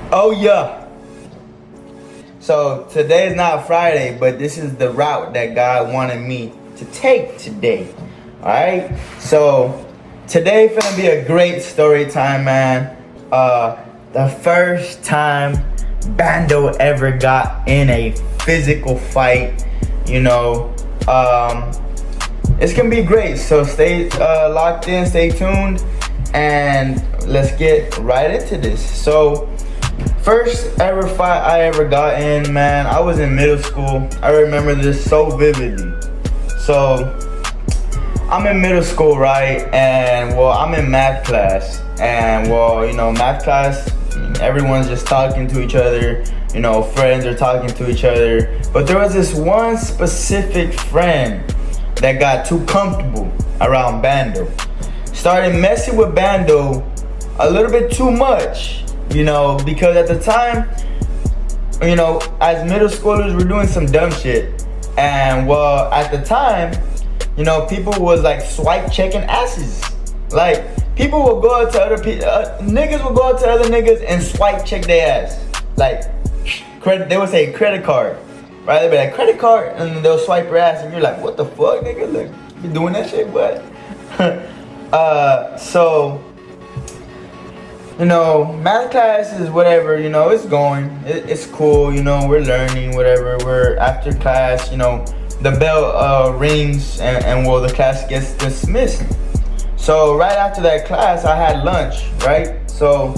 Oh yeah. So today is not Friday, but this is the route that God wanted me to take today. Alright? So today finna be a great story time, man. The first time Bando ever got in a physical fight, you know. It's gonna be great. So stay locked in, stay tuned, and let's get right into this. So first ever fight I ever got in, man, I was in middle school. I remember this so vividly. So I'm in middle school, right? And well, I'm in math class. And well, you know, math class, everyone's just talking to each other. You know, friends are talking to each other. But there was this one specific friend that got too comfortable around Bando. Started messing with Bando a little bit too much. You know, because at the time, you know, as middle schoolers, we're doing some dumb shit. And well, at the time, you know, people was like swipe checking asses. Like, people will go out to other people, niggas will go out to other niggas and swipe check their ass. Like, credit, they would say credit card, right? They'd be like, credit card, and then they'll swipe your ass, and you're like, what the fuck, nigga? Like, you doing that shit, what? So, you know, math class is whatever, you know, it's going. It's cool, you know, we're learning, whatever. We're after class, you know, the bell rings and well, the class gets dismissed. So right after that class, I had lunch, right? So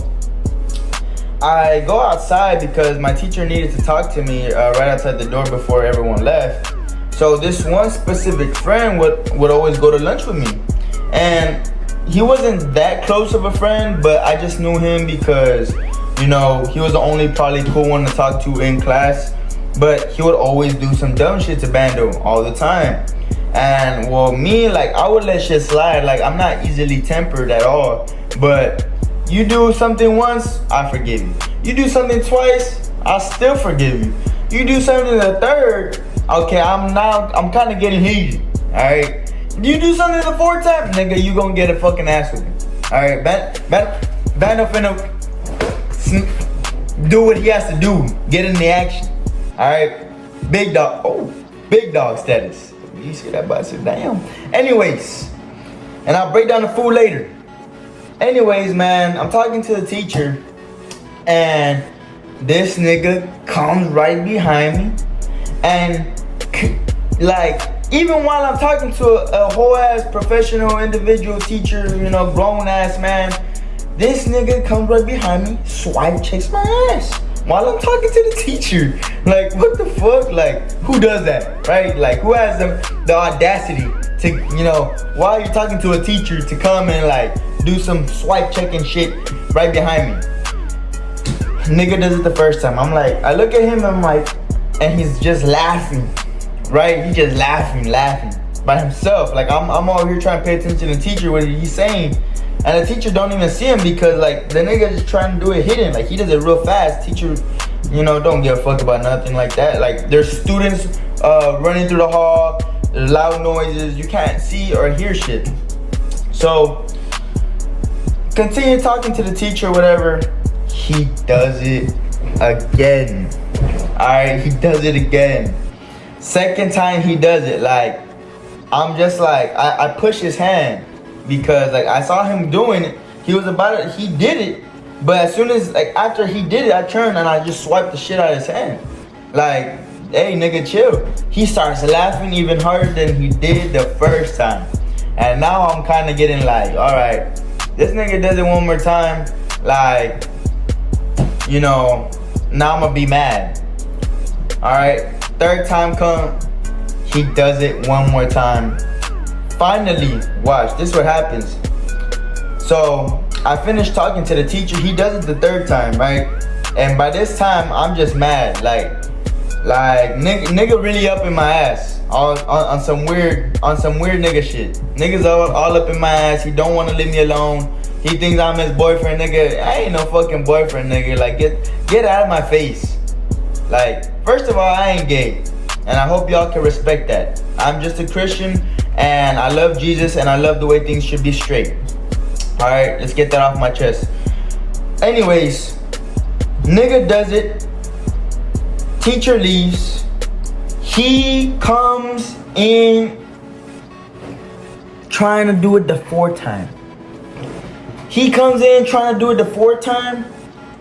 I go outside because my teacher needed to talk to me right outside the door before everyone left. So this one specific friend would always go to lunch with me. And he wasn't that close of a friend, but I just knew him because, you know, he was the only probably cool one to talk to in class. But he would always do some dumb shit to Bando all the time. And well, me, like, I would let shit slide. Like, I'm not easily tempered at all. But you do something once, I forgive you. You do something twice, I still forgive you. You do something the third, okay, I'm kind of getting heated. Alright? You do something the fourth time, nigga, you gonna get a fucking ass with me. Alright, Bando finna do what he has to do. Get in the action. Alright? Big dog. Oh, big dog status. You see that bicep? Damn. Anyways, and I'll break down the food later. Anyways, man, I'm talking to the teacher, and this nigga comes right behind me, and like, even while I'm talking to a whole ass professional individual teacher, you know, grown ass man, this nigga comes right behind me, swipe checks my ass while I'm talking to the teacher. Like, what the fuck? Like, who does that, right? Like, who has the audacity to, you know, while you're talking to a teacher, to come and like do some swipe checking shit right behind me? Nigga does it the first time. I'm like, I look at him, I'm like, and he's just laughing, right? He's just laughing by himself. Like, I'm over here trying to pay attention to the teacher, what he's saying. And the teacher don't even see him because, like, the nigga just trying to do it hidden. Like, he does it real fast. Teacher, you know, don't give a fuck about nothing like that. Like, there's students running through the hall. There's loud noises. You can't see or hear shit. So, continue talking to the teacher, whatever. He does it again. Alright, he does it again. Second time he does it, like, I'm just like, I push his hand. Because, like, I saw him doing it. He was about it. He did it. But as soon as, like, after he did it, I turned and I just swiped the shit out of his hand. Like, hey, nigga, chill. He starts laughing even harder than he did the first time. And now I'm kind of getting like, all right, this nigga does it one more time. Like, you know, now I'm going to be mad. All right. Third time come, he does it one more time. Finally, watch, this is what happens. So, I finished talking to the teacher. He does it the third time, right? And by this time, I'm just mad. Like nigga really up in my ass on some weird nigga shit. Niggas all up in my ass. He don't want to leave me alone. He thinks I'm his boyfriend, nigga. I ain't no fucking boyfriend, nigga. Like, get out of my face. Like, first of all, I ain't gay. And I hope y'all can respect that. I'm just a Christian. And I love Jesus, and I love the way things should be straight. Alright, let's get that off my chest. Anyways, Nigga does it. Teacher leaves. He comes in trying to do it the fourth time. He comes in trying to do it the fourth time,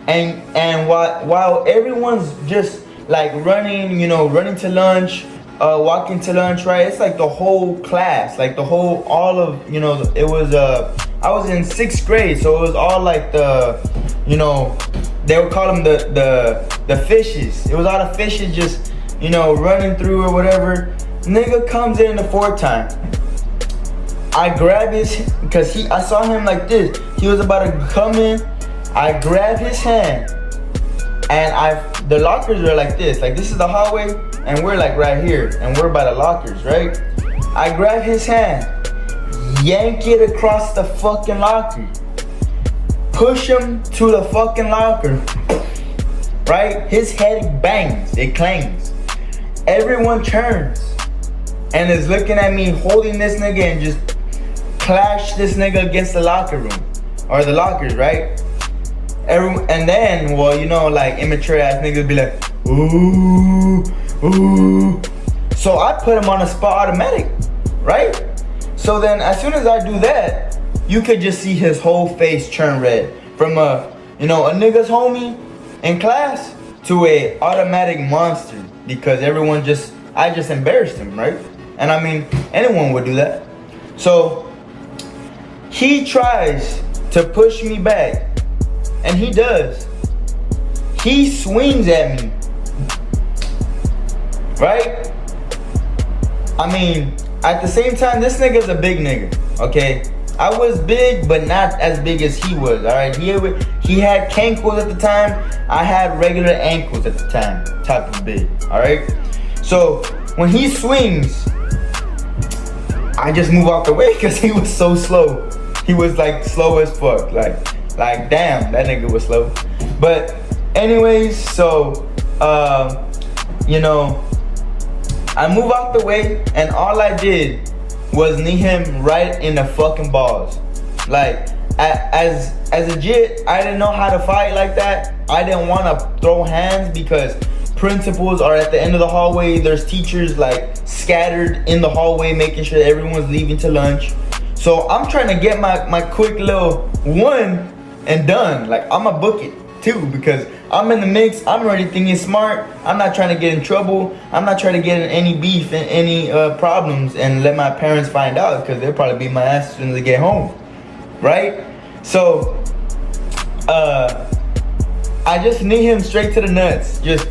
and while everyone's just like running, running to lunch, walking to lunch, right? It's like the whole class, like all of, it was, I was in 6th grade, so it was all like they would call them the fishes. It was all the fishes just, running through or whatever. Nigga comes in the fourth time. I grab because I saw him like this. He was about to come in. I grab his hand, and the lockers are like this. Like, this is the hallway, and we're like right here, and we're by the lockers, right? I grab his hand, yank it across the fucking locker, push him to the fucking locker, right? His head bangs, it clangs. Everyone turns and is looking at me holding this nigga and just clash this nigga against the locker room or the lockers, right? And then, like immature ass niggas be like, ooh, ooh. So I put him on a spot automatic, right? So then as soon as I do that, you could just see his whole face turn red from a nigga's homie in class to a automatic monster because I just embarrassed him, right? And I mean, anyone would do that. So he tries to push me back, and he does. He swings at me, right? I mean, at the same time, this nigga's a big nigga, okay? I was big, but not as big as he was, all right? He had cankles at the time. I had regular ankles at the time, type of big, all right? So when he swings, I just move out the way because he was so slow. He was like slow as fuck. Like damn, that nigga was slow. But anyways, so I move out the way, and all I did was knee him right in the fucking balls. Like as a jit, I didn't know how to fight like that. I didn't want to throw hands because principals are at the end of the hallway. There's teachers like scattered in the hallway making sure that everyone's leaving to lunch. So I'm trying to get my quick little one and done. Like, I'm gonna book it too because I'm in the mix. I'm already thinking smart. I'm not trying to get in trouble. I'm not trying to get in any beef and any problems and let my parents find out because they'll probably beat my ass as soon as I get home, right? So I just knee him straight to the nuts, just,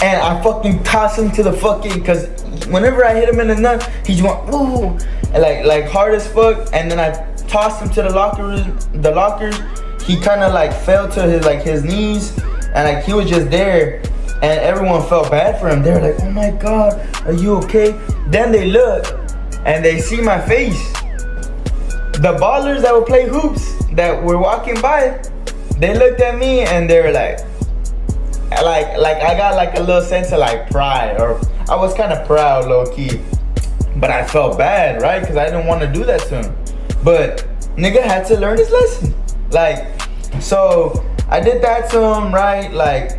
and I fucking toss him to the fucking, because whenever I hit him in the nuts, he's going, ooh, like hard as fuck. And then I tossed him to the lockers. He kind of like fell to his knees, and like he was just there, and everyone felt bad for him. They were like, oh my God, are you okay? Then they look, and they see my face. The ballers that would play hoops that were walking by, they looked at me and they were like I got like a little sense of like pride, or I was kind of proud, low key, but I felt bad, right? Because I didn't want to do that to him. But nigga had to learn his lesson. Like, so I did that to him, right? Like,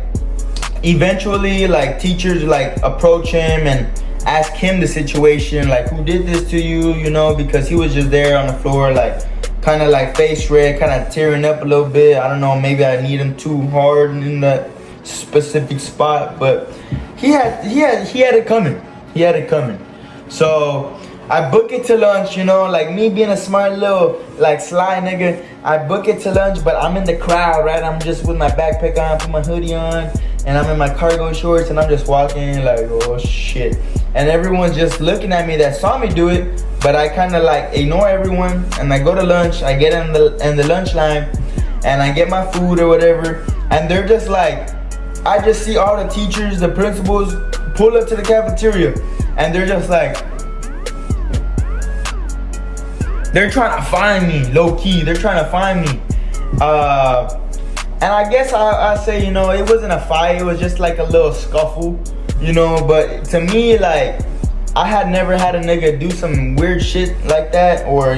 eventually, like, teachers like approach him and ask him the situation, like, who did this to you, because he was just there on the floor, like, kind of like face red, kind of tearing up a little bit. I don't know, maybe I need him too hard in that specific spot, but he had it coming. He had it coming. So I book it to lunch, like me being a smart little like sly nigga. I book it to lunch, but I'm in the crowd, right? I'm just with my backpack on, put my hoodie on, and I'm in my cargo shorts, and I'm just walking like, oh shit. And everyone's just looking at me that saw me do it, but I kind of like ignore everyone, and I go to lunch. I get in the lunch line, and I get my food or whatever, and they're just like, I just see all the teachers, the principals pull up to the cafeteria, and they're just like, they're trying to find me, low key. They're trying to find me. And I guess I say, it wasn't a fight. It was just like a little scuffle, But to me, like, I had never had a nigga do some weird shit like that. Or,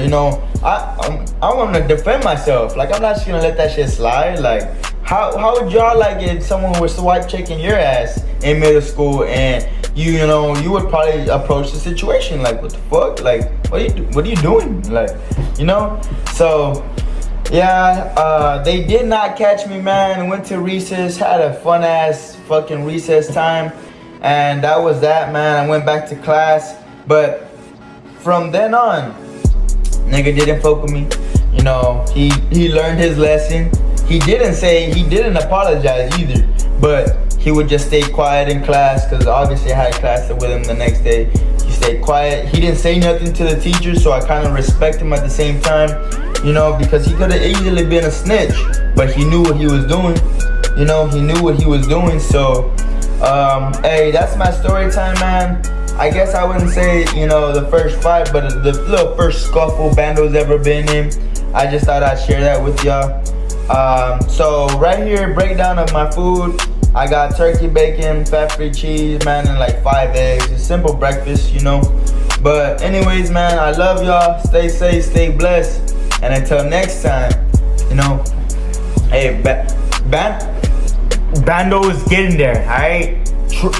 I want to defend myself. Like, I'm not just going to let that shit slide. Like, how would y'all like it if someone was swipe checking your ass in middle school and you know you would probably approach the situation like, what the fuck, like what are you doing, like, you know? So yeah, they did not catch me, man. Went to recess, had a fun ass fucking recess time, and that was that, man. I went back to class, but from then on, nigga didn't fuck with me. You know, he learned his lesson. He didn't apologize either, but he would just stay quiet in class, because obviously I had class with him the next day. He stayed quiet. He didn't say nothing to the teacher, so I kind of respect him at the same time, you know, because he could have easily been a snitch, but he knew what he was doing. You know, he knew what he was doing. So, hey, that's my story time, man. I guess I wouldn't say, you know, the first fight, but the little first scuffle Bando's ever been in. I just thought I'd share that with y'all. So right here, breakdown of my food. I got turkey, bacon, fat-free cheese, man, and like 5 eggs. It's simple breakfast, you know. But anyways, man, I love y'all. Stay safe, stay blessed. And until next time, you know, hey, Bando's getting there, all right?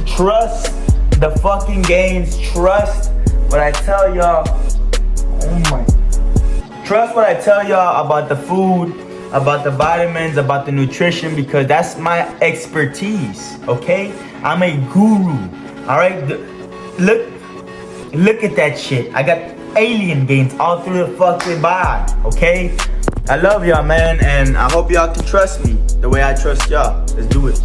Trust the fucking games. Trust what I tell y'all. Oh my. Trust what I tell y'all about the food, about the vitamins, about the nutrition, because that's my expertise, okay? I'm a guru, all right? Look at that shit. I got alien gains all through the fucking body, okay? I love y'all, man, and I hope y'all can trust me the way I trust y'all. Let's do it.